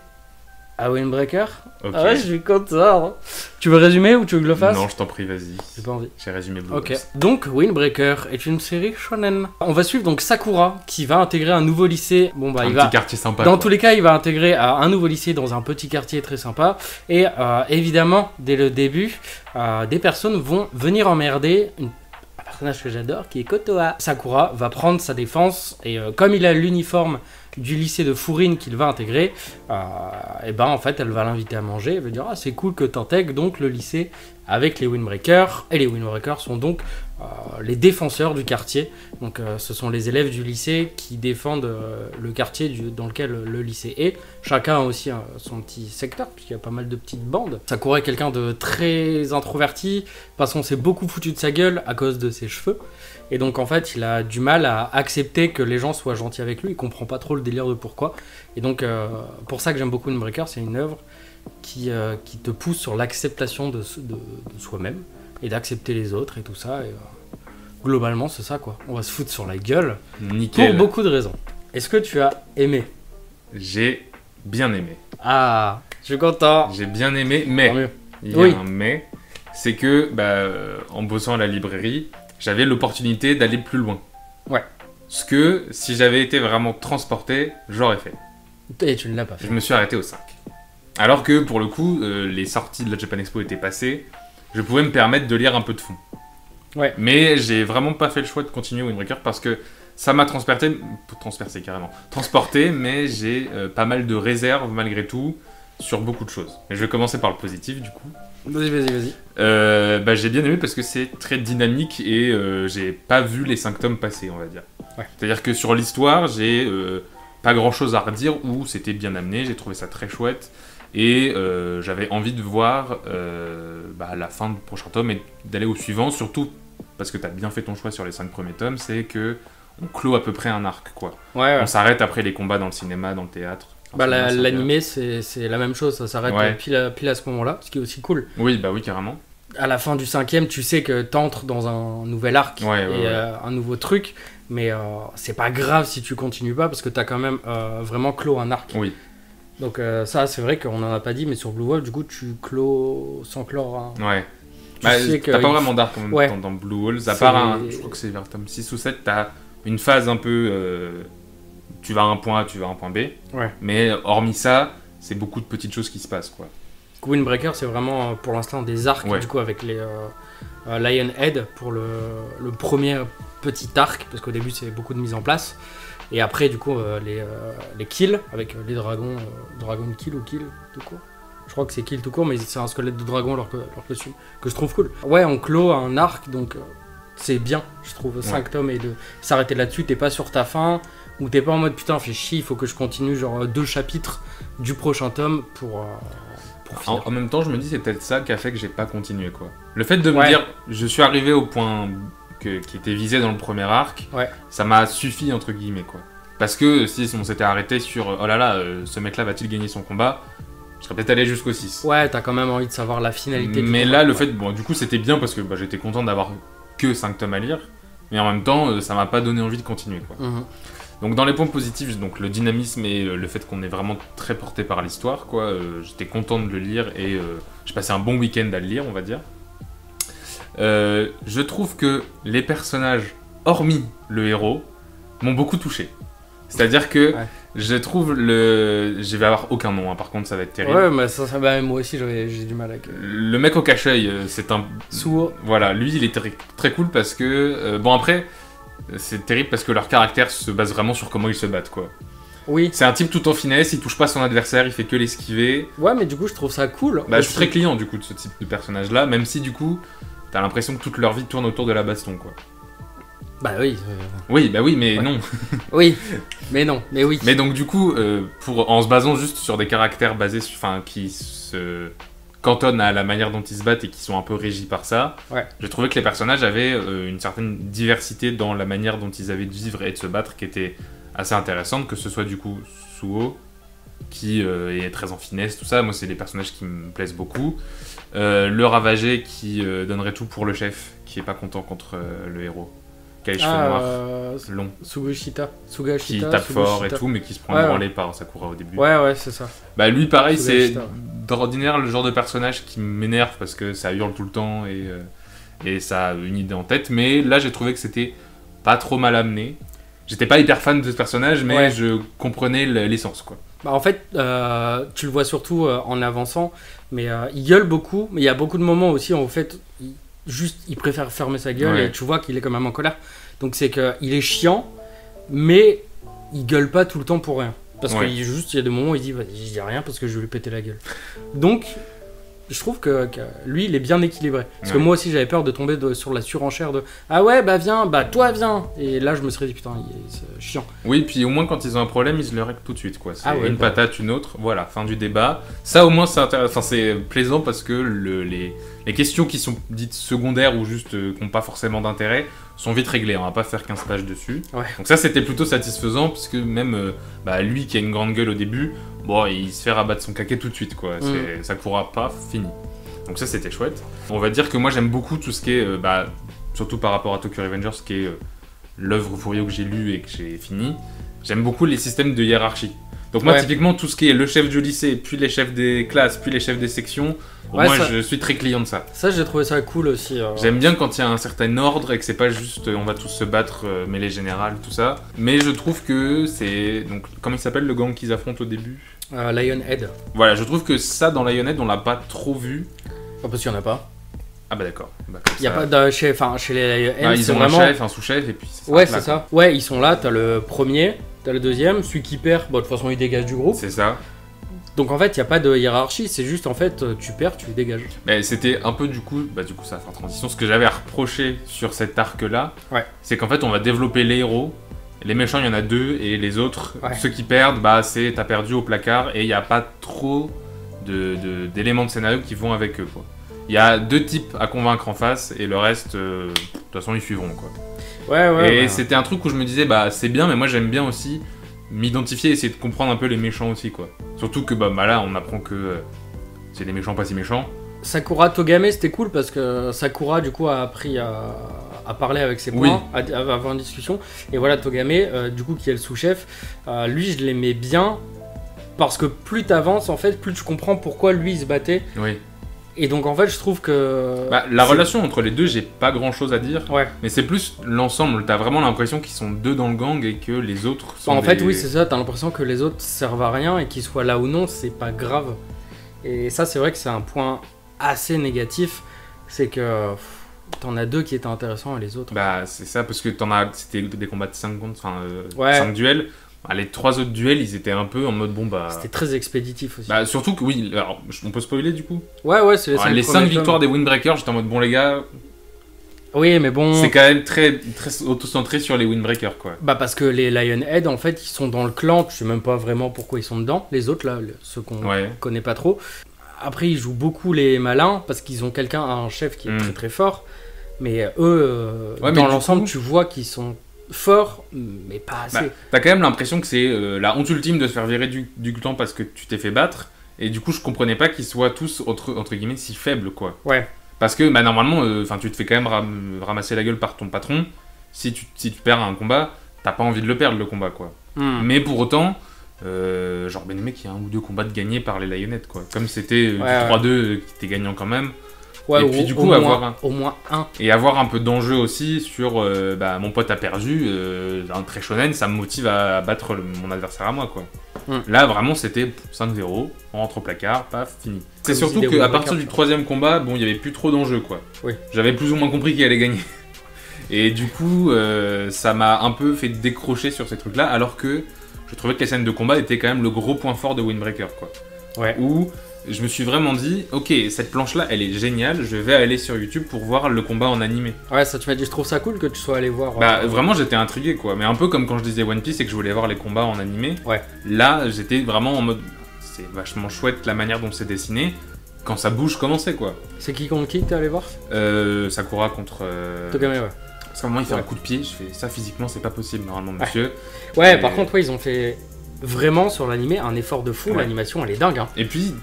à Windbreaker.
Okay.
Ah ouais, je suis content. Tu veux résumer ou tu veux que je le fasse?
Non, je t'en prie, vas-y.
J'ai pas envie.
J'ai résumé Blue
Ok.
Wolves.
Donc, Windbreaker est une série shonen. On va suivre donc Sakura qui va intégrer un nouveau lycée. Bon bah,
un
il
petit
va.
quartier sympa.
Dans tous les cas, il va intégrer un nouveau lycée dans un petit quartier très sympa. Et évidemment, dès le début, des personnes vont venir emmerder un personnage que j'adore qui est Kotoa. Sakura va prendre sa défense et comme il a l'uniforme du lycée de Furine qu'il va intégrer, et en fait elle va l'inviter à manger, elle va dire c'est cool que t'intègres donc le lycée avec les Windbreakers, et les Windbreakers sont donc les défenseurs du quartier, donc ce sont les élèves du lycée qui défendent le quartier dans lequel le lycée est. Chacun a aussi son petit secteur, puisqu'il y a pas mal de petites bandes. Sakura est quelqu'un de très introverti, parce qu'on s'est beaucoup foutu de sa gueule à cause de ses cheveux, et donc en fait il a du mal à accepter que les gens soient gentils avec lui, il comprend pas trop le délire de pourquoi, et donc pour ça que j'aime beaucoup Windbreaker, c'est une œuvre qui te pousse sur l'acceptation de soi-même, et d'accepter les autres et tout ça, et globalement c'est ça quoi, on va se foutre sur la gueule.
Nickel.
Pour beaucoup de raisons. Est-ce que tu as aimé?
J'ai bien aimé.
Ah, je suis content.
J'ai bien aimé, mais il y a un mais, c'est que en bossant à la librairie, j'avais l'opportunité d'aller plus loin.
Ouais.
Ce que, si j'avais été vraiment transporté, j'aurais fait.
Et tu ne l'as pas fait.
Je me suis arrêté au 5. Alors que, pour le coup, les sorties de la Japan Expo étaient passées, je pouvais me permettre de lire un peu de fond.
Ouais.
Mais j'ai vraiment pas fait le choix de continuer Windbreaker parce que ça m'a transporté, mais j'ai pas mal de réserves malgré tout sur beaucoup de choses. Et je vais commencer par le positif du coup.
Vas-y.
J'ai bien aimé parce que c'est très dynamique et j'ai pas vu les 5 tomes passer, on va dire.
Ouais.
C'est-à-dire que sur l'histoire, j'ai pas grand-chose à redire ou c'était bien amené, j'ai trouvé ça très chouette. Et j'avais envie de voir la fin du prochain tome et d'aller au suivant, surtout parce que t'as bien fait ton choix sur les 5 premiers tomes, c'est que on clôt à peu près un arc, quoi.
Ouais.
On s'arrête après les combats dans le cinéma, dans le théâtre.
L'animé, c'est la même chose, ça s'arrête pile à ce moment-là, ce qui est aussi cool.
Oui, carrément.
À la fin du 5e, tu sais que t'entres dans un nouvel arc un nouveau truc, mais c'est pas grave si tu continues pas, parce que t'as quand même vraiment clos un arc.
Oui.
Donc ça, c'est vrai qu'on en a pas dit, mais sur Blue Wolf, du coup, tu clos sans clore.
Ouais.
T'as
pas vraiment d'arc en même temps dans Blue Wolves, à part je crois que c'est vers tome 6 ou 7, t'as une phase un peu... tu vas à un point A, tu vas à un point B.
Ouais. Mais
hormis ça, c'est beaucoup de petites choses qui se passent, quoi.
Windbreaker, c'est vraiment pour l'instant des arcs, du coup, avec les Lionhead pour le premier petit arc, parce qu'au début, c'est beaucoup de mise en place. Et après, du coup, les kills, avec les dragons, Dragon Kill ou Kill, tout court. Je crois que c'est Kill tout court, mais c'est un squelette de dragon, leur costume, que je trouve cool. Ouais, on clôt un arc, donc c'est bien, je trouve. 5 tomes et de s'arrêter là-dessus, t'es pas sur ta fin, ou t'es pas en mode putain, fais chier, il faut que je continue, genre 2 chapitres du prochain tome pour finir.
En même temps, je me dis, c'est peut-être ça qui a fait que j'ai pas continué, quoi. Le fait de me dire, je suis arrivé au point qui était visé dans le premier arc, ça m'a suffi, entre guillemets, quoi. Parce que si on s'était arrêté sur oh là là, ce mec-là va-t-il gagner son combat, je serais peut-être allé jusqu'au 6.
Ouais, t'as quand même envie de savoir la finalité.
Mais là, le fait, bon, du coup, c'était bien parce que j'étais content d'avoir que 5 tomes à lire, mais en même temps, ça m'a pas donné envie de continuer, quoi. Donc dans les points positifs, donc le dynamisme et le fait qu'on est vraiment très porté par l'histoire, quoi. J'étais content de le lire et j'ai passé un bon week-end à le lire, on va dire. Je trouve que les personnages, hormis le héros, m'ont beaucoup touché. C'est-à-dire que je trouve je vais avoir aucun nom, hein, par contre ça va être terrible.
Ouais, mais moi aussi j'ai du mal avec...
Le mec au cache-œil, c'est un...
Suo.
Voilà, lui il est très cool parce que... bon après, c'est terrible parce que leur caractère se base vraiment sur comment ils se battent, quoi.
Oui.
C'est un type tout en finesse, il touche pas son adversaire, il fait que l'esquiver.
Ouais, mais du coup je trouve ça cool.
Je suis très client du coup de ce type de personnage-là, même si du coup, t'as l'impression que toute leur vie tourne autour de la baston, quoi.
Bah oui.
Oui, bah oui, mais non.
Oui, mais non, mais oui.
Mais donc du coup, en se basant juste sur des caractères basés sur, qui se cantonnent à la manière dont ils se battent et qui sont un peu régis par ça, j'ai trouvé que les personnages avaient une certaine diversité dans la manière dont ils avaient de vivre et de se battre qui était assez intéressante, que ce soit du coup Suo, qui est très en finesse, tout ça. Moi, c'est des personnages qui me plaisent beaucoup. Le ravagé qui donnerait tout pour le chef, qui est pas content contre le héros. Qui a les cheveux noirs, longs.
Sugashita.
Qui tape fort et tout, mais qui se prend branlé par Sakura au début.
Ouais, c'est ça.
Bah lui, pareil, c'est d'ordinaire le genre de personnage qui m'énerve parce que ça hurle tout le temps et ça a une idée en tête. Mais là, j'ai trouvé que c'était pas trop mal amené. J'étais pas hyper fan de ce personnage, mais je comprenais l'essence, quoi.
Bah en fait, tu le vois surtout en avançant, mais il gueule beaucoup, mais il y a beaucoup de moments aussi, en fait... il préfère fermer sa gueule et tu vois qu'il est quand même en colère. Donc c'est qu'il est chiant, mais il gueule pas tout le temps pour rien. Parce qu'il y a des moments où il dit je dis rien parce que je vais lui péter la gueule. Donc je trouve que lui il est bien équilibré. Parce que moi aussi j'avais peur de tomber sur la surenchère de ah ouais bah viens, bah toi viens. Et là je me serais dit putain c'est chiant.
Oui, puis au moins quand ils ont un problème ils se le règlent tout de suite, quoi. C'est une patate, une autre, voilà, fin du débat. Ça au moins c'est intéressant, c'est plaisant parce que les questions qui sont dites secondaires ou juste qui n'ont pas forcément d'intérêt sont vite réglées, on va pas faire 15 pages dessus. Donc ça c'était plutôt satisfaisant puisque même lui qui a une grande gueule au début, bon il se fait rabattre son caquet tout de suite, quoi. Ça courra pas, fini. Donc ça c'était chouette. On va dire que moi j'aime beaucoup tout ce qui est, surtout par rapport à Tokyo Revengers qui est l'œuvre Furio que j'ai lue et que j'ai fini, j'aime beaucoup les systèmes de hiérarchie. Donc moi typiquement tout ce qui est le chef du lycée, puis les chefs des classes, puis les chefs des sections, moi je suis très client de ça.
Ça j'ai trouvé ça cool aussi.
J'aime bien quand il y a un certain ordre et que c'est pas juste on va tous se battre, mêlée générale, tout ça. Mais je trouve que c'est... Donc comment il s'appelle le gang qu'ils affrontent au début
Lionhead.
Voilà, je trouve que ça dans Lionhead on l'a pas trop vu.
Parce qu'il y en a pas.
Ah bah d'accord.
Il y a pas chez les Lionhead.
Ils ont vraiment... un chef, un sous-chef et puis
c'est ça. Ouais, ils sont là, t'as le premier... T'as le deuxième, celui qui perd, de toute façon il dégage du groupe.
C'est ça.
Donc en fait il n'y a pas de hiérarchie, c'est juste en fait tu perds, tu dégages.
Mais c'était un peu du coup ça va faire transition, ce que j'avais à reprocher sur cet arc là, c'est qu'en fait on va développer les héros, les méchants il y en a deux et les autres, ceux qui perdent, c'est t'as perdu au placard et il n'y a pas trop d'éléments de scénario qui vont avec eux, quoi. Il y a deux types à convaincre en face et le reste, de toute façon ils suivront, quoi. Et c'était un truc où je me disais c'est bien, mais moi j'aime bien aussi m'identifier et essayer de comprendre un peu les méchants aussi, quoi. Surtout que là on apprend que c'est des méchants pas si méchants.
Sakura Togame c'était cool parce que Sakura du coup a appris à parler avec ses points, à avoir une discussion. Et voilà Togame du coup qui est le sous-chef, lui je l'aimais bien parce que plus t'avances en fait plus tu comprends pourquoi lui il se battait. Oui. Et donc en fait je trouve que...
la relation entre les deux, j'ai pas grand chose à dire, mais c'est plus l'ensemble, t'as vraiment l'impression qu'ils sont deux dans le gang et que les autres sont
fait oui c'est ça, t'as l'impression que les autres servent à rien et qu'ils soient là ou non, c'est pas grave. Et ça c'est vrai que c'est un point assez négatif, c'est que t'en as deux qui étaient intéressants et les autres...
c'est ça, parce que c'était des combats de 5 contre, 5 duels. Les 3 autres duels, ils étaient un peu en mode
C'était très expéditif aussi.
Surtout que oui, alors, on peut spoiler du coup.
Ouais, c'est
les 5 victoires des Windbreakers, j'étais en mode bon les gars.
Oui, mais bon.
C'est quand même très auto-centré sur les Windbreakers, quoi.
Parce que les Lionhead, en fait, ils sont dans le clan, je sais même pas vraiment pourquoi ils sont dedans. Les autres, là, ceux qu'on connaît pas trop. Après, ils jouent beaucoup les malins parce qu'ils ont un chef qui est très très fort. Mais eux, dans l'ensemble, tu vois qu'ils sont fort, mais pas assez.
T'as quand même l'impression que c'est la honte ultime de se faire virer du clan parce que tu t'es fait battre. Et du coup, je comprenais pas qu'ils soient tous, entre guillemets, si faibles, quoi.
Ouais.
Parce que, normalement, tu te fais quand même ramasser la gueule par ton patron. Si tu perds un combat, t'as pas envie de le perdre, le combat, quoi. Mais pour autant, genre, le mec, il y a 1 ou 2 combats de gagnés par les Lionhettes, quoi. Comme c'était du 3-2 qui était gagnant quand même.
Ouais,
et puis du coup,
au moins un.
Et avoir un peu d'enjeu aussi sur mon pote a perdu, un très shonen, ça me motive à battre mon adversaire à moi, quoi. Là, vraiment, c'était 5-0, on rentre au placard, paf, fini. C'est surtout qu'à partir du 3e combat, bon, il y avait plus trop d'enjeu, quoi.
Oui.
J'avais plus ou moins compris qui allait gagner. Et du coup, ça m'a un peu fait décrocher sur ces trucs-là, alors que je trouvais que les scènes de combat étaient quand même le gros point fort de Windbreaker, quoi.
Ouais.
Où je me suis vraiment dit, ok, cette planche-là, elle est géniale, je vais aller sur YouTube pour voir le combat en animé.
Ouais, ça tu m'as dit, je trouve ça cool que tu sois allé voir.
Vraiment, j'étais intrigué, quoi. Mais un peu comme quand je disais One Piece et que je voulais voir les combats en animé.
Ouais.
Là, j'étais vraiment en mode, c'est vachement chouette la manière dont c'est dessiné. Quand ça bouge, comment c'est, quoi.
C'est qui contre qui que t'es allé voir
Sakura contre...
Togame, ouais.
Parce qu'à un moment, il fait un coup de pied, je fais ça physiquement, c'est pas possible, normalement, monsieur.
Ouais, par contre, ils ont fait... Vraiment sur l'animé, un effort de fou, l'animation elle est dingue. Hein.
Et puis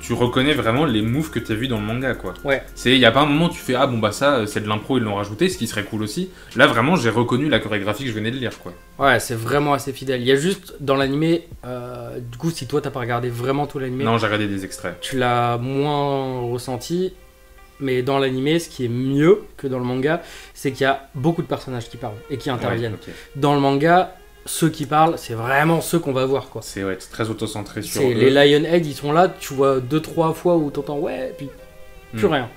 tu reconnais vraiment les moves que tu as vus dans le manga, quoi.
Ouais.
Il y a pas un moment où tu fais ah bon bah ça c'est de l'impro, ils l'ont rajouté, ce qui serait cool aussi. Là vraiment j'ai reconnu la chorégraphie que je venais de lire, quoi.
Ouais, c'est vraiment assez fidèle. Il y a juste dans l'animé, du coup si toi t'as pas regardé vraiment tout l'animé.
Non, j'ai regardé des extraits.
Tu l'as moins ressenti. Mais dans l'animé, ce qui est mieux que dans le manga, c'est qu'il y a beaucoup de personnages qui parlent et qui interviennent. Ouais, okay. Dans le manga, ceux qui parlent, c'est vraiment ceux qu'on va voir, quoi.
C'est très auto-centré sur eux.
Les Lionhead, ils sont là, tu vois 2-3 fois où t'entends ouais, puis plus rien.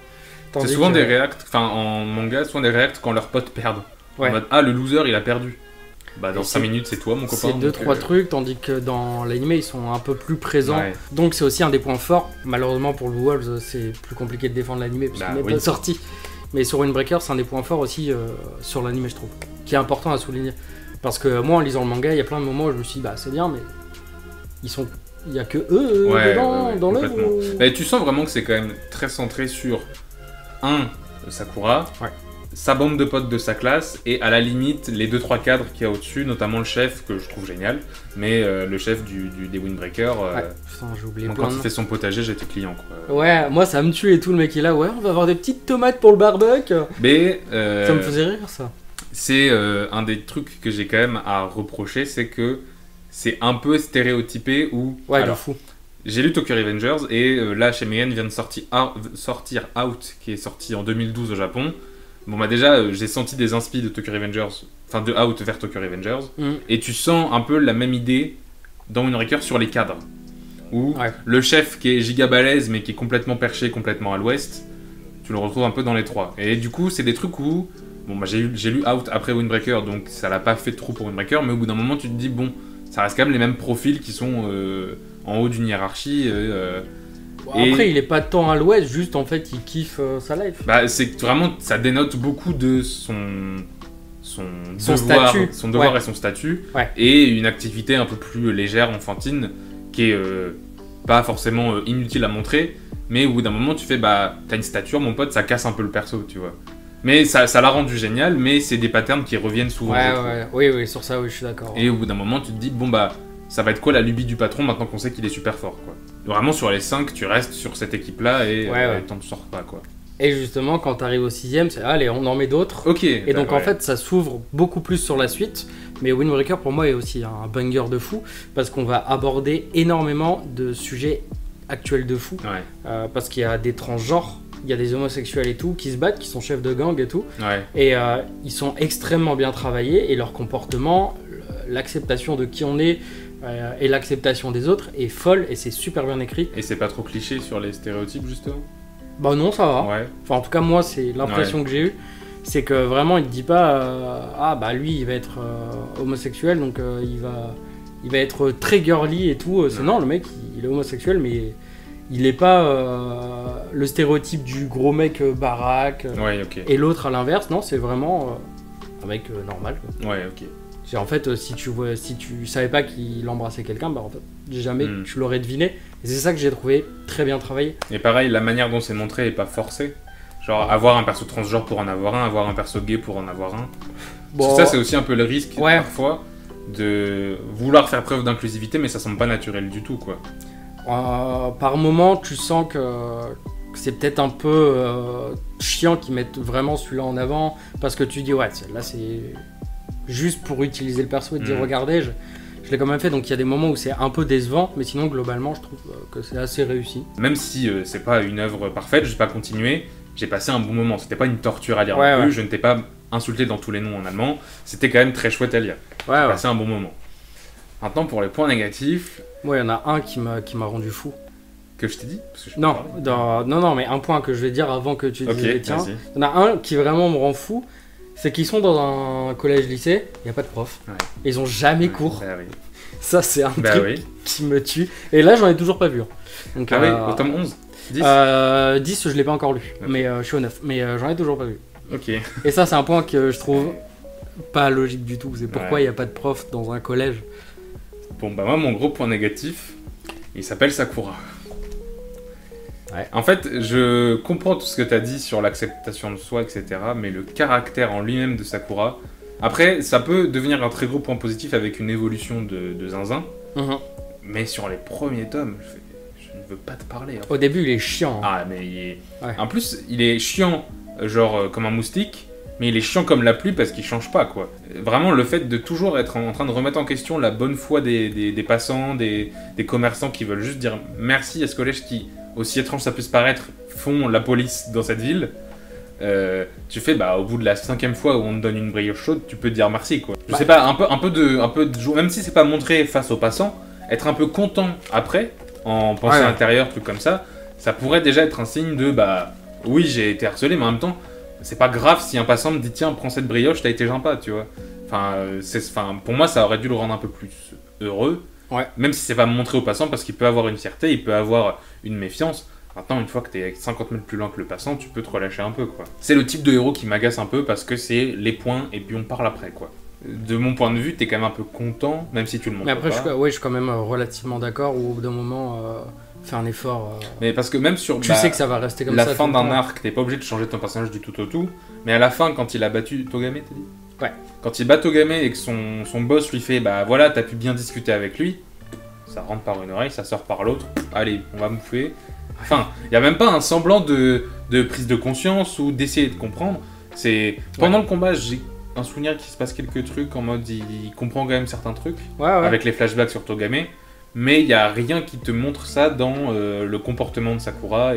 C'est souvent des réacts, enfin en manga, souvent des réacts quand leurs potes perdent. Ouais. En mode ah, le loser, il a perdu. Bah dans 5 minutes, c'est toi, mon copain.
C'est 2-3 trucs, tandis que dans l'animé, ils sont un peu plus présents. Ouais. Donc c'est aussi un des points forts. Malheureusement pour le Wolves, c'est plus compliqué de défendre l'animé parce qu'il n'est pas sorti. Mais sur Windbreaker, c'est un des points forts aussi sur l'animé, je trouve, qui est important à souligner. Parce que moi, en lisant le manga, il y a plein de moments où je me suis dit, bah c'est bien, mais il y a que eux dedans, dans l'œuvre.
Mais tu sens vraiment que c'est quand même très centré sur Sakura, sa bande de potes de sa classe, et à la limite, les 2-3 cadres qu'il y a au-dessus, notamment le chef, que je trouve génial, mais le chef des Windbreakers,
putain, j'ai oublié
quand il fait son potager, j'étais client, quoi.
Ouais, moi ça me tue et tout, le mec est là, ouais, on va avoir des petites tomates pour le barbecue.
Mais
ça me faisait rire, ça.
C'est un des trucs que j'ai quand même à reprocher, c'est que c'est un peu stéréotypé ou...
Ouais, alors, de fou.
J'ai lu Tokyo Revengers et là, chez Meian vient de sortir Out, qui est sorti en 2012 au Japon. Bon bah déjà, j'ai senti des inspi de Tokyo Revengers, enfin de Out vers Tokyo Revengers, et tu sens un peu la même idée dans Windbreaker sur les cadres. Où le chef qui est giga balèze mais qui est complètement perché, complètement à l'ouest, tu le retrouves un peu dans les trois. Et du coup, c'est des trucs où... Bon, bah, j'ai lu Out après Windbreaker, donc ça l'a pas fait trop pour Windbreaker, mais au bout d'un moment, tu te dis, bon, ça reste quand même les mêmes profils qui sont en haut d'une hiérarchie.
Après, il est pas tant à l'ouest, juste en fait, il kiffe sa life.
Bah, c'est vraiment, ça dénote beaucoup de son devoir et son statut, et une activité un peu plus légère, enfantine, qui est pas forcément inutile à montrer, mais au bout d'un moment, tu fais, bah, t'as une stature, mon pote, ça casse un peu le perso, tu vois. Mais ça l'a rendu génial, mais c'est des patterns qui reviennent souvent.
Oui, sur ça, oui, je suis d'accord.
Et au bout d'un moment, tu te dis, bon bah, ça va être quoi la lubie du patron maintenant qu'on sait qu'il est super fort, quoi. Vraiment, sur les 5, tu restes sur cette équipe-là et t'en sors pas, quoi.
Et justement, quand t'arrives au 6ème, c'est allez, on en met d'autres.
Ok.
Et donc, en fait, ça s'ouvre beaucoup plus sur la suite. Mais Windbreaker, pour moi, est aussi un banger de fou, parce qu'on va aborder énormément de sujets actuels de fou. Parce qu'il y a des transgenres. Il y a des homosexuels et tout qui se battent, qui sont chefs de gang et tout. Et ils sont extrêmement bien travaillés et leur comportement, l'acceptation de qui on est et l'acceptation des autres est folle et c'est super bien écrit.
Et c'est pas trop cliché sur les stéréotypes justement ?
Bah non, ça va. Enfin, en tout cas, moi, c'est l'impression que j'ai eue. C'est que vraiment, il te dit pas ah bah lui, il va être homosexuel, donc il va être très girly et tout. Non, le mec, il est homosexuel, mais... Il n'est pas le stéréotype du gros mec baraque. Et l'autre à l'inverse, non, c'est vraiment un mec normal. Quoi. C'est, en fait, si tu savais pas qu'il embrassait quelqu'un, bah en fait, jamais tu l'aurais deviné. Et c'est ça que j'ai trouvé très bien travaillé.
Et pareil, la manière dont c'est montré est pas forcée. Genre avoir un perso transgenre pour en avoir un, avoir un perso gay pour en avoir un. Bon, parce que ça, c'est aussi un peu le risque, parfois, de vouloir faire preuve d'inclusivité, mais ça semble pas naturel du tout, quoi.
Par moment, tu sens que c'est peut-être un peu chiant qu'ils mettent vraiment celui-là en avant, parce que tu dis, ouais, là, c'est juste pour utiliser le perso et te dire, regardez, je l'ai quand même fait, donc il y a des moments où c'est un peu décevant, mais sinon, globalement, je trouve que c'est assez réussi.
Même si c'est pas une œuvre parfaite, je vais pas continuer, j'ai passé un bon moment, c'était pas une torture à lire non plus, je ne t'ai pas insulté dans tous les noms en allemand, c'était quand même très chouette à lire. J'ai passé un bon moment. Maintenant, pour les points négatifs...
Ouais, il y en a un qui m'a rendu fou.
Que je t'ai dit
non, mais un point que je vais dire avant que tu dises les tiens. Il y en a un qui vraiment me rend fou, c'est qu'ils sont dans un collège-lycée, il n'y a pas de prof. Et ils ont jamais cours.
Bah, oui.
Ça, c'est un truc qui me tue. Et là, j'en ai toujours pas vu.
Donc, oui, au tome 11
10, je l'ai pas encore lu, mais je suis au 9. Mais j'en ai toujours pas vu.
Ok.
Et ça, c'est un point que je trouve pas logique du tout. C'est pourquoi il n'y a pas de prof dans un collège.
Bon, bah moi, mon gros point négatif, il s'appelle Sakura. En fait, je comprends tout ce que tu as dit sur l'acceptation de soi, etc. Mais le caractère en lui-même de Sakura... Après, ça peut devenir un très gros point positif avec une évolution de Zinzin. Mais sur les premiers tomes, je ne veux pas te parler.
Au début, il est chiant.
Ah, mais il est... En plus, il est chiant, genre comme un moustique, mais il est chiant comme la pluie parce qu'il change pas, quoi. Vraiment, le fait de toujours être en train de remettre en question la bonne foi des passants, des commerçants qui veulent juste dire merci à ce collège qui, aussi étrange ça puisse paraître, font la police dans cette ville. Tu fais, bah, au bout de la 5e fois où on te donne une brioche chaude, tu peux te dire merci, quoi. Je sais pas, un peu de joie, même si c'est pas montré face aux passants, être un peu content après, en pensée intérieure, truc comme ça pourrait déjà être un signe de, bah, oui, j'ai été harcelé, mais en même temps, c'est pas grave si un passant me dit, tiens, prends cette brioche, t'as été sympa, tu vois. Enfin, pour moi, ça aurait dû le rendre un peu plus heureux, même si c'est pas montré aux passants, parce qu'il peut avoir une fierté, il peut avoir une méfiance. Maintenant, une fois que t'es 50 mètres plus loin que le passant, tu peux te relâcher un peu, quoi. C'est le type de héros qui m'agace un peu parce que c'est les points et puis on parle après, quoi. De mon point de vue, t'es quand même un peu content, même si tu le montres pas.
Mais après, je suis quand même relativement d'accord, où au bout d'un moment, faire un effort...
Mais parce que même sur...
Tu sais que ça va rester comme
ça.
Ça.
La fin d'un arc, t'es pas obligé de changer ton personnage du tout au tout, mais à la fin, quand il a battu Togame, t'as dit ?
Ouais.
Quand il bat Togame et que son boss lui fait, bah voilà, t'as pu bien discuter avec lui, ça rentre par une oreille, ça sort par l'autre, allez, on va bouffer... Enfin, il n'y a même pas un semblant de prise de conscience ou d'essayer de comprendre. C'est pendant le combat, j'ai un souvenir qu'il se passe quelques trucs en mode il comprend quand même certains trucs avec les flashbacks sur Togame, mais il n'y a rien qui te montre ça dans le comportement de Sakura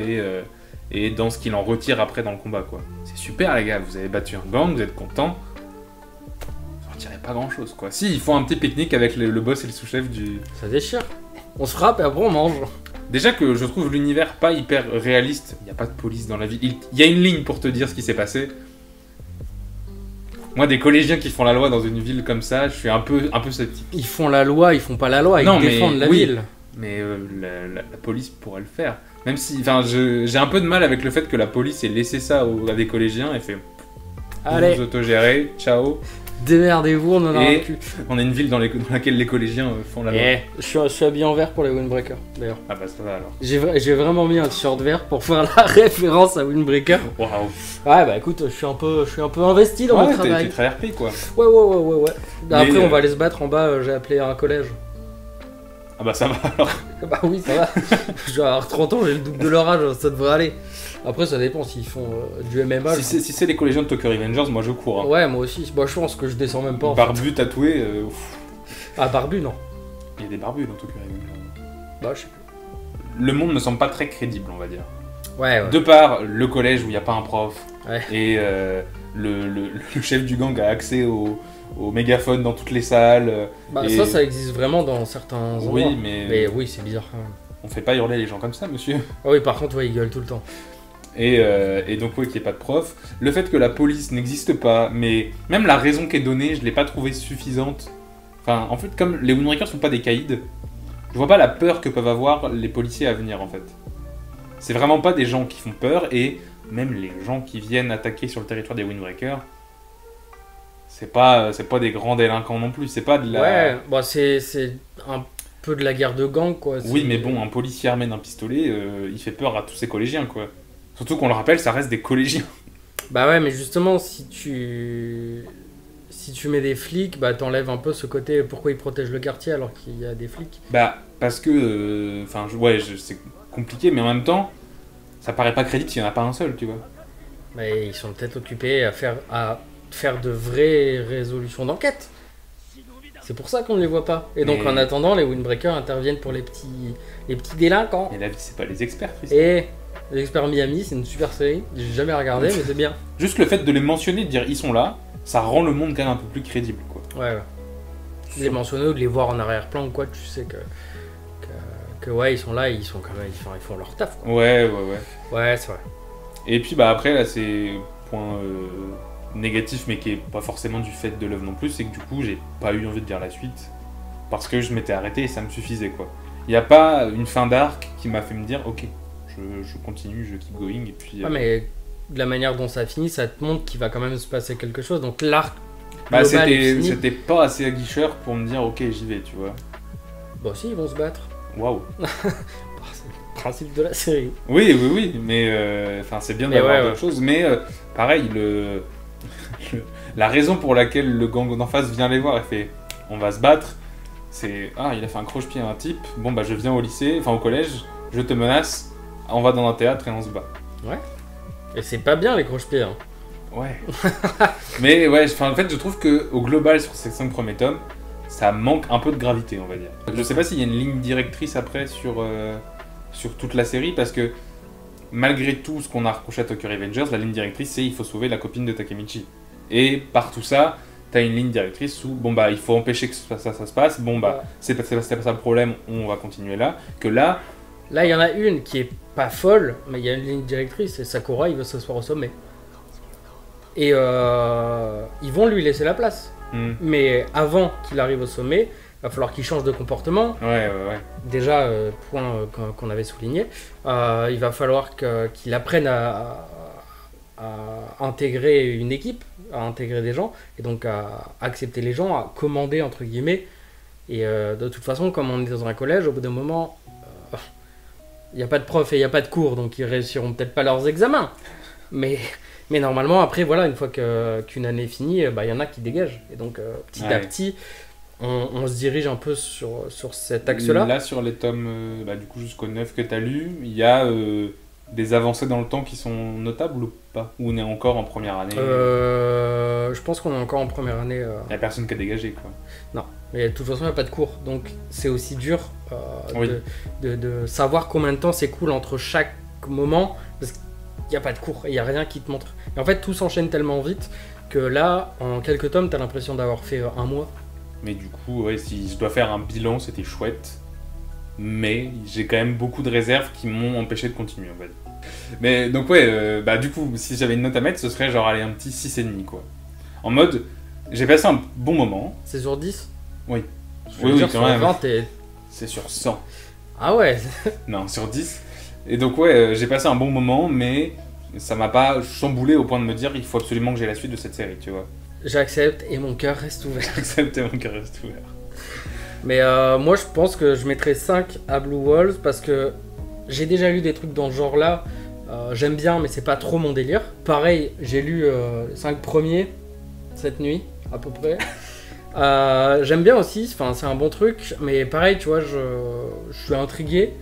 et dans ce qu'il en retire après dans le combat, quoi. C'est super, les gars, vous avez battu un gang, vous êtes contents. Vous retirez pas grand chose, quoi. Si, ils font un petit pique-nique avec le boss et le sous-chef du...
Ça déchire. On se frappe et après on mange.
Déjà que je trouve l'univers pas hyper réaliste, il n'y a pas de police dans la ville, il y a une ligne pour te dire ce qui s'est passé. Moi, des collégiens qui font la loi dans une ville comme ça, je suis un peu sceptique.
Ils font la loi, ils font pas la loi, ils défendent la ville.
Mais la police pourrait le faire. Même si, enfin, j'ai un peu de mal avec le fait que la police ait laissé ça à des collégiens et fait...
Allez,
vous autogérez, ciao.
Démerdez-vous, on en a un cul.
On est une ville dans laquelle les collégiens font la loi.
Je suis habillé en vert pour les Windbreaker, d'ailleurs.
Ah bah ça va alors.
J'ai vraiment mis un t-shirt vert pour faire la référence à Windbreaker.
Waouh.
Ouais bah écoute, je suis un peu investi dans mon travail.
T'es très RP, quoi.
Ouais. Après on va aller se battre en bas, j'ai appelé un collège.
Ah bah ça va alors.
Bah oui, ça va. Je vais avoir 30 ans, j'ai le double de leur âge, ça devrait aller. Après, ça dépend s'ils font du MMA.
Si c'est les collégiens de Tokyo Revengers, moi je cours. Hein.
Ouais, moi aussi. Bah, je pense que je descends même pas.
Barbu, tatoué.
Ah, barbu, non.
Il y a des barbus dans Tokyo Revengers.
Bah, je sais plus.
Le monde me semble pas très crédible, on va dire.
Ouais.
De par le collège où il n'y a pas un prof,
ouais.
Et le chef du gang a accès au mégaphone dans toutes les salles.
Bah,
et...
ça existe vraiment dans certains endroits.
Oui, mais
oui, c'est bizarre quand même.
On fait pas hurler les gens comme ça, monsieur.
Ah oui, par contre, ouais, ils gueulent tout le temps.
Et donc, ouais, qu'il n'y ait pas de prof. Le fait que la police n'existe pas, mais même la raison qui est donnée, je l'ai pas trouvée suffisante. Enfin, en fait, comme les Windbreakers sont pas des caïds, je vois pas la peur que peuvent avoir les policiers à venir, en fait. C'est vraiment pas des gens qui font peur, et même les gens qui viennent attaquer sur le territoire des Windbreakers, c'est pas des grands délinquants non plus, c'est pas de la...
Ouais, bah c'est un peu de la guerre de gang, quoi.
Oui, mais bon, un policier armé d'un pistolet, il fait peur à tous ses collégiens, quoi. Surtout qu'on le rappelle, ça reste des collégiens.
Bah ouais, mais justement, si si tu mets des flics, bah t'enlèves un peu ce côté pourquoi ils protègent le quartier alors qu'il y a des flics.
Bah, parce que. Enfin, c'est compliqué, mais en même temps, ça paraît pas crédible s'il y en a pas un seul, tu vois.
Mais ils sont peut-être occupés à faire de vraies résolutions d'enquête. C'est pour ça qu'on ne les voit pas. Et donc en attendant, les Windbreakers interviennent pour les petits délinquants.
Et la vie, c'est pas les experts, Tristan.
Et les experts Miami, c'est une super série. J'ai jamais regardé, mais c'est bien.
Juste le fait de les mentionner, de dire ils sont là, ça rend le monde quand même un peu plus crédible, quoi.
Ouais. De les mentionner ou de les voir en arrière-plan ou quoi, tu sais que ouais, ils sont là, ils sont quand même, ils font leur taf, quoi.
Ouais.
Ouais, c'est vrai.
Et puis bah après, là, c'est point négatif, mais qui est pas forcément du fait de l'œuvre non plus, c'est que du coup, j'ai pas eu envie de dire la suite, parce que je m'étais arrêté et ça me suffisait, quoi. Il n'y a pas une fin d'arc qui m'a fait me dire, ok, je continue, je keep going, et puis...
Ouais, mais de la manière dont ça finit, ça te montre qu'il va quand même se passer quelque chose, donc l'arc
bah,
global est fini.
C'était pas assez aguicheur pour me dire, ok, j'y vais, tu vois.
Bon, si, ils vont se battre.
Waouh.
C'est le principe de la série.
Oui, mais c'est bien d'avoir d'autres choses, mais pareil, la raison pour laquelle le gang d'en face vient les voir et fait on va se battre, c'est il a fait un croche-pied à un type, bon bah je viens au lycée, enfin au collège, je te menace, on va dans un théâtre et on se bat.
Ouais. Et c'est pas bien les croche-pieds. Hein.
Ouais. Mais ouais, en fait je trouve que au global sur ces 5 premiers tomes, ça manque un peu de gravité, on va dire. Je sais pas s'il y a une ligne directrice après sur toute la série, parce que malgré tout ce qu'on a reproché à Tokyo Revengers, la ligne directrice c'est il faut sauver la copine de Takemichi. Et par tout ça, t'as une ligne directrice où bon bah il faut empêcher que ça se passe, bon bah c'est pas ça le problème, on va continuer là. Que là
il y en a une qui est pas folle, mais il y a une ligne directrice, et Sakura il veut s'asseoir au sommet. Et ils vont lui laisser la place. Mais avant qu'il arrive au sommet, il va falloir qu'il change de comportement.
Ouais.
Déjà, point qu'on avait souligné, il va falloir qu'il apprenne à intégrer une équipe, à intégrer des gens, et donc à accepter les gens, à commander entre guillemets. Et de toute façon, comme on est dans un collège, au bout d'un moment, il n'y a pas de prof et il n'y a pas de cours, donc ils réussiront peut-être pas leurs examens. Mais normalement, après, voilà, une fois qu'une année est finie, il y en a qui dégagent. Et donc, petit à petit, on se dirige un peu sur cet axe-là.
Là, sur les tomes, du coup, jusqu'au 9 que tu as lu, il y a des avancées dans le temps qui sont notables ou pas? Ou on est encore en première année?
Je pense qu'on est encore en première année.
Il n'y a personne qui a dégagé, quoi.
Non, mais de toute façon, il n'y a pas de cours. Donc, c'est aussi dur de savoir combien de temps s'écoule entre chaque moment. Parce qu'il n'y a pas de cours et il n'y a rien qui te montre. Et en fait, tout s'enchaîne tellement vite que là, en quelques tomes, tu as l'impression d'avoir fait un mois.
Mais du coup, ouais, si je dois faire un bilan, c'était chouette. Mais j'ai quand même beaucoup de réserves qui m'ont empêché de continuer, en fait. Mais donc ouais, du coup, si j'avais une note à mettre, ce serait genre aller un petit 6,5, quoi. En mode, j'ai passé un bon moment.
C'est sur 10?
Oui.
Oui, quand même. 20,
c'est sur 100.
Ah ouais.
Non, sur 10. Et donc ouais, j'ai passé un bon moment, mais ça m'a pas chamboulé au point de me dire il faut absolument que j'ai la suite de cette série, tu vois.
J'accepte et mon cœur reste ouvert.
J'accepte et mon cœur reste ouvert.
Mais moi, je pense que je mettrais 5 à Blue Walls parce que j'ai déjà lu des trucs dans ce genre-là. J'aime bien, mais c'est pas trop mon délire. Pareil, j'ai lu les 5 premiers cette nuit, à peu près. J'aime bien aussi, c'est un bon truc. Mais pareil, tu vois, je suis intrigué.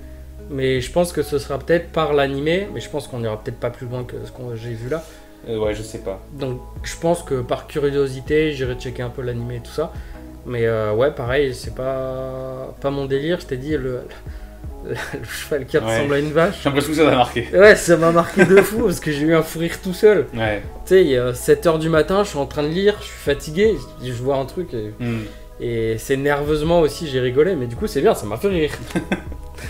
Mais je pense que ce sera peut-être par l'animé. Mais je pense qu'on ira peut-être pas plus loin que ce que j'ai vu là.
Ouais, je sais pas.
Donc, je pense que par curiosité, j'irai checker un peu l'animé et tout ça. Mais ouais, pareil, c'est pas mon délire. Je t'ai dit, le cheval qui ressemble à une vache.
J'ai l'impression que ça t'a marqué.
Ouais, ça m'a marqué de fou parce que j'ai eu un fou rire tout seul.
Ouais.
Tu sais, il y a 7h du matin, je suis en train de lire, je suis fatigué, je vois un truc et c'est nerveusement aussi, j'ai rigolé. Mais du coup, c'est bien, ça m'a fait rire.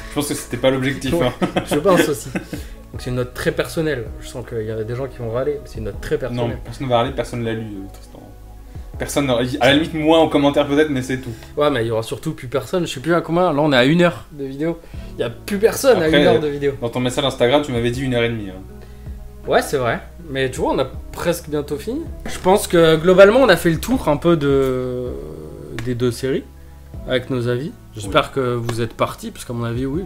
Je pense que c'était pas l'objectif.
Ouais,
hein.
Je pense aussi. Donc c'est une note très personnelle. Je sens qu'il y a des gens qui vont râler, mais c'est une note très personnelle.
Non, personne ne va râler, personne l'a lu, Tristan. Personne, à la limite moi en commentaire peut-être, mais c'est tout.
Ouais, mais il y aura surtout plus personne. Je sais plus à combien. Là, on est à 1 heure de vidéo. Il y a plus personne à 1 heure de vidéo.
Dans ton message Instagram, tu m'avais dit 1h30. Hein.
Ouais, c'est vrai. Mais tu vois, on a presque bientôt fini. Je pense que globalement, on a fait le tour un peu des 2 séries avec nos avis. J'espère que vous êtes partis, parce qu'à mon avis, oui.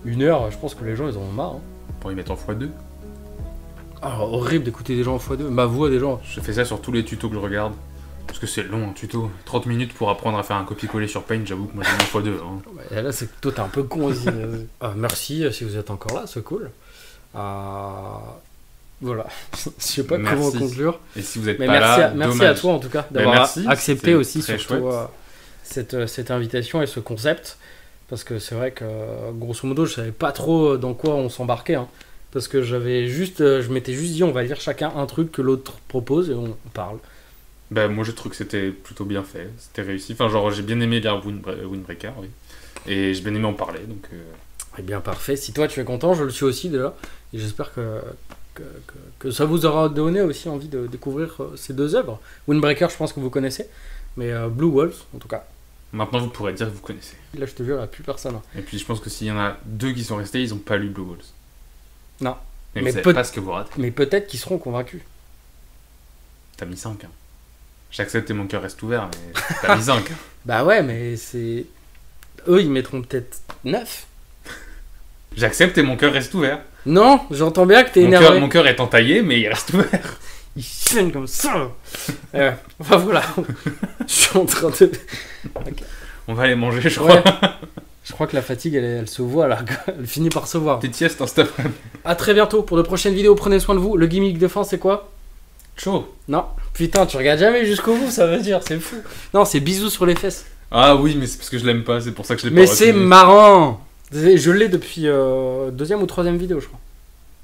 1 heure, je pense que les gens, ils en ont marre. Hein.
Pour y mettre en x2.
Alors, horrible d'écouter des gens en x2. Ma voix, des gens.
Je fais ça sur tous les tutos que je regarde. Parce que c'est long un tuto. 30 minutes pour apprendre à faire un copier-coller sur Paint, j'avoue que moi j'ai mis x2. Hein.
Ouais, là, c'est que toi, t'es un peu con aussi. Merci si vous êtes encore là, c'est cool. Voilà, je sais pas comment conclure.
Et si vous êtes pas là,
merci à toi en tout cas d'avoir accepté aussi surtout cette invitation et ce concept. Parce que c'est vrai que grosso modo, je savais pas trop dans quoi on s'embarquait. Hein, parce que je m'étais juste dit, on va lire chacun un truc que l'autre propose et on parle.
Bah, moi, je trouve que c'était plutôt bien fait, c'était réussi. Enfin, genre, j'ai bien aimé lire Windbreaker, oui. Et j'ai bien aimé en parler, donc...
Eh bien, parfait. Si toi, tu es content, je le suis aussi, déjà. Et j'espère que ça vous aura donné aussi envie de découvrir ces deux œuvres. Windbreaker, je pense que vous connaissez. Mais Blue Wolves, en tout cas.
Maintenant, vous pourrez dire que vous connaissez.
Là, je te jure, il n'y a plus personne.
Et puis, je pense que s'il y en a 2 qui sont restés, ils n'ont pas lu Blue Wolves.
Non.
Mais vous savez pas ce que vous ratez.
Mais peut-être qu'ils seront convaincus.
T'as mis 5, hein. J'accepte et mon cœur reste ouvert, mais t'as mis 5.
Bah ouais, mais c'est... Eux, ils mettront peut-être 9.
J'accepte et mon cœur reste ouvert.
Non, j'entends bien que t'es énervé.
Mon cœur est entaillé, mais il reste ouvert.
Il saigne comme ça. Enfin voilà. Je suis en train de... Okay.
On va aller manger, je crois.
Ouais. Je crois que la fatigue, elle se voit là. Elle finit par se voir.
T'es tieste en stuff.
À très bientôt pour de prochaines vidéos. Prenez soin de vous. Le gimmick de fin, c'est quoi?
Chaud.
Non. Putain, tu regardes jamais jusqu'au bout, ça veut dire. C'est fou. Non, c'est bisous sur les fesses.
Ah oui, mais c'est parce que je l'aime pas. C'est pour ça que je l'ai pas
Mais c'est marrant. Je l'ai depuis 2e ou 3e vidéo, je crois,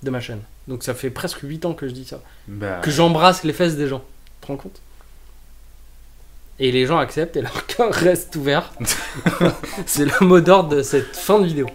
de ma chaîne. Donc ça fait presque 8 ans que je dis ça.
Bah...
Que j'embrasse les fesses des gens. Tu te rends compte? Et les gens acceptent et leur cœur reste ouvert. C'est le mot d'ordre de cette fin de vidéo.